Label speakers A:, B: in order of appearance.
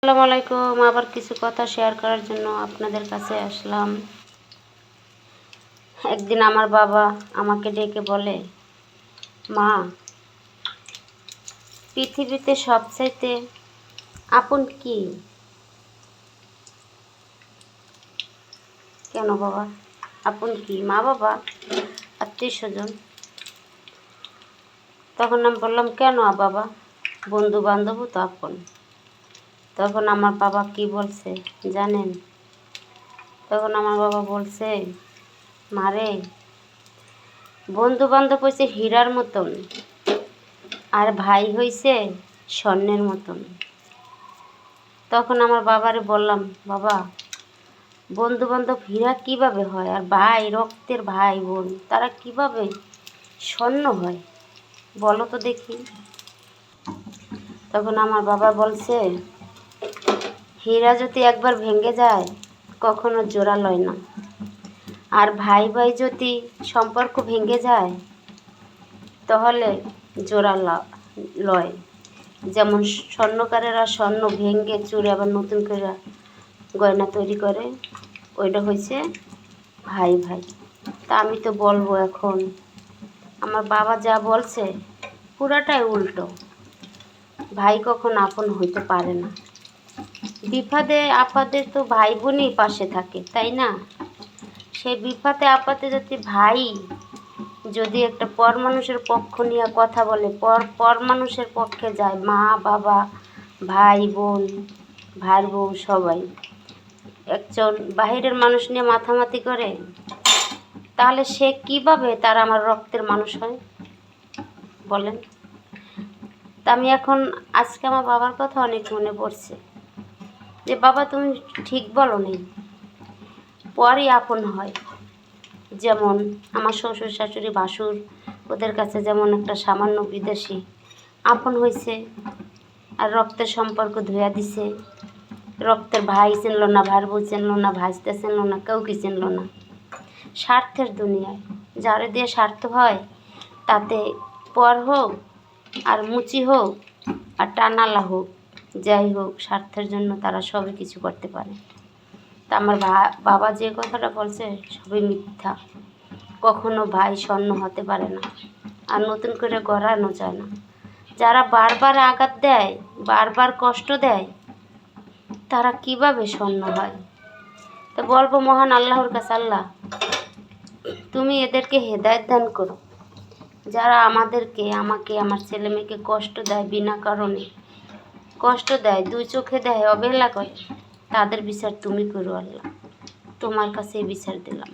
A: আসসালামু আলাইকুম। আবার কিছু কথা শেয়ার করার জন্য আপনাদের কাছে আসলাম। একদিন আমার বাবা আমাকে ডেকে বলে, মা, পৃথিবীতে সবচাইতে আপন কি? কেন বাবা, আপন কি? মা বাবা, আত্মীয় স্বজন? তখন আমি বললাম, কেন বাবা, বন্ধু বান্ধবও তো আপন। তখন আমার বাবা কি বলছে জানেন? তখন আমার বাবা বলছে, মারে, বন্ধু বান্ধব হয়েছে হীরার মতন, আর ভাই হইছে স্বর্ণের মতন। তখন আমার বাবারে বললাম, বাবা, বন্ধু বান্ধব হীরা কীভাবে হয়, আর ভাই, রক্তের ভাই বোন, তারা কিভাবে স্বর্ণ হয় বলো তো দেখি। তখন আমার বাবা বলছে, হীরা যদি একবার ভেঙে যায় কখনো জোড়া লয় না, আর ভাই ভাই যদি সম্পর্ক ভেঙে যায় তাহলে জোড়া লয়। যেমন স্বর্ণকারেরা স্বর্ণ ভেঙে চুরে আবার নতুন করে গয়না তৈরি করে, ওইটা হয়েছে ভাই ভাই। তা আমি তো বলবো, এখন আমার বাবা যা বলছে পুরাটাই উল্টো। ভাই কখন আপন হইতে পারে না। বিপদে আপদে তো ভাই বোনই পাশে থাকে, তাই না? সেই বিপদে আপদে যদি ভাই যদি একটা পর মানুষের পক্ষ নিয়ে কথা বলে, পর মানুষের পক্ষে যায়, মা বাবা, ভাই বোন, ভাই বউ সবাই একজন বাহিরের মানুষ নিয়ে মাথামাতি করে, তাহলে সে কিভাবে তার আমার রক্তের মানুষ হয় বলেন? তা আমি এখন আজকে আমার বাবার কথা অনেক মনে পড়ছে যে, বাবা তুমি ঠিক বলো নি, পরই আপন হয়। যেমন আমার শ্বশুর শাশুড়ি ভাসুর, ওদের কাছে যেমন একটা সামান্য বিদেশি আপন হয়েছে, আর রক্তের সম্পর্ক ধুয়া দিছে। রক্তের ভাই চিনল না, ভাই বউ চিনল না, ভাইতে চিনল না, কাউকে চিনল না। স্বার্থের দুনিয়ায় যারে দিয়ে স্বার্থ হয়, তাতে পর হোক আর মুচি হোক আর টানালা হোক, যাই হোক, স্বার্থের জন্য তারা সবই কিছু করতে পারে। তা আমার বাবা যে কথাটা বলছে সবই মিথ্যা। কখনো ভাই স্বর্ণ হতে পারে না, আর নতুন করে গড়ানো যায় না। যারা বারবার আঘাত দেয়, বারবার কষ্ট দেয়, তারা কিভাবে স্বর্ণ হয়? তো বলবো মহান আল্লাহর কাছে, আল্লাহ তুমি এদেরকে হেদায়েত দান করো। যারা আমাকে, আমার ছেলে মেয়েকে কষ্ট দেয়, বিনা কারণে কষ্ট দেয়, দুই চোখে দেয়, অবহেলা করে, তাদের বিচার তুমি করো আল্লাহ। তোমার কাছে বিচার দিলাম।